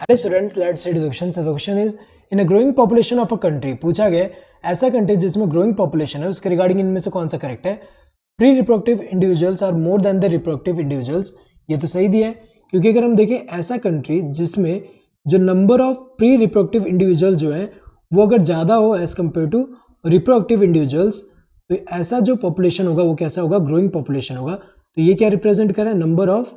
Hello students, let's see the question. So the question is, in a growing population of a country, पूछा गया ऐसा country जिसमें growing population है उसके regarding इनमें से कौन सा करेक्ट है. Pre reproductive individuals are more than the reproductive individuals. ये तो सही दिया है क्योंकि अगर हम देखें ऐसा कंट्री जिसमें जो number of pre reproductive individual जो है वो अगर ज़्यादा हो as compare to reproductive individuals, तो ऐसा जो पॉपुलेशन होगा वो कैसा होगा, ग्रोइंग पॉपुलेशन होगा. तो ये क्या रिप्रेजेंट कर रहा है, नंबर ऑफ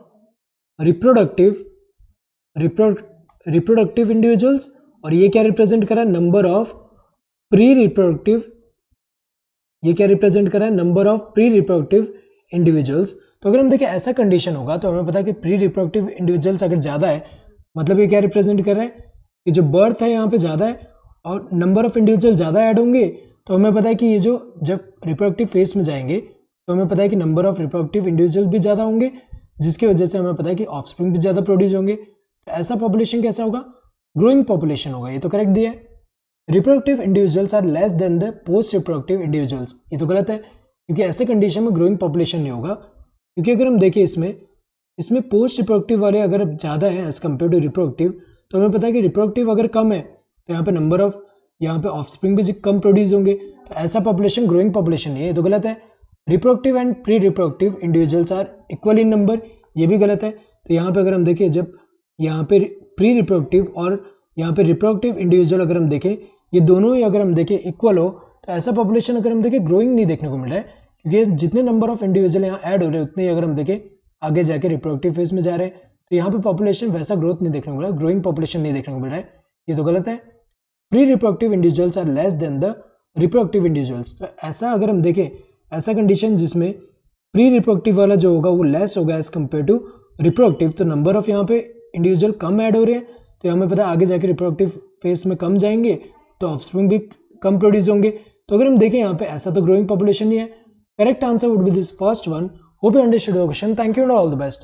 रिप्रोडक्टिव इंडिविजुअल्स, और ये क्या रिप्रेजेंट कर रहा है, नंबर ऑफ प्री रिप्रोडक्टिव. ये क्या रिप्रेजेंट कर रहा है, number of pre reproductive individuals. तो अगर हम देखें ऐसा कंडीशन होगा तो हमें पता है कि प्री रिप्रोडक्टिव इंडिविजुअल्स अगर ज़्यादा है मतलब ये क्या रिप्रेजेंट कर रहा है कि जो बर्थ है यहाँ पे ज़्यादा है और नंबर ऑफ इंडिविजुअल ज़्यादा ऐड होंगे. तो हमें पता है कि ये जो जब रिप्रोडक्टिव फेज में जाएंगे तो हमें पता है कि नंबर ऑफ रिप्रोडक्टिव इंडिविजुअल भी ज़्यादा होंगे, जिसकी वजह से हमें पता है कि ऑफस्प्रिंग भी ज़्यादा प्रोड्यूस होंगे. तो ऐसा पॉपुलेशन कैसा होगा, ग्रोइंग पॉपुलेशन होगा. ये तो करेक्ट दिया है. Reproductive individuals are less than the post reproductive individuals. ये तो गलत है क्योंकि ऐसे कंडीशन में ग्रोइंग पॉपुलेशन नहीं होगा. क्योंकि अगर हम देखें इसमें पोस्ट रिप्रोडक्टिव वाले अगर ज़्यादा है एज कम्पेयर टू रिप्रोडक्टिव, तो हमें पता है कि रिप्रोडक्टिव अगर कम है तो यहाँ पे नंबर ऑफ यहाँ पे ऑफस्प्रिंग भी कम प्रोड्यूस होंगे. तो ऐसा पॉपुलेशन ग्रोइंग पॉपुलेशन नहीं है. ये तो गलत है. Reproductive and pre reproductive individuals are equal in number. ये भी गलत है. तो यहाँ पे अगर हम देखें जब यहाँ पे प्री रिप्रोडक्टिव और यहाँ पे रिप्रोडक्टिव इंडिविजुअल अगर हम देखें ये दोनों ही अगर हम देखें इक्वल हो तो ऐसा पॉपुलेशन अगर हम देखें ग्रोइंग नहीं देखने को मिल रहा है. क्योंकि जितने नंबर ऑफ इंडिविजुअल यहाँ ऐड हो रहे हैं उतने ही अगर हम देखें आगे जाके रिप्रोडक्टिव फेज में जा रहे हैं. तो यहाँ पे पॉपुलेशन वैसा ग्रोथ नहीं देखने को मिल रहा है, ग्रोइंग पॉपुलेशन नहीं देखने को मिल रहा है. ये तो गलत है. Pre reproductive individuals are less than the reproductive individuals. तो ऐसा अगर हम देखें ऐसा कंडीशन जिसमें प्री रिप्रोडक्टिव वाला जो होगा वो लेस होगा एज कम्पेयर टू रिप्रोडक्टिव, तो नंबर ऑफ यहाँ पे इंडिविजुअल कम ऐड हो रहे हैं. तो हमें पता है आगे जाके रिप्रोडक्टिव फेज में कम जाएंगे तो ऑफस्प्रिंग भी कम प्रोड्यूस होंगे. तो अगर हम देखें यहाँ पे ऐसा तो ग्रोइंग पॉपुलेशन नहीं है. Correct answer would be this first one. Hope you understood the question. Thank you and all the best.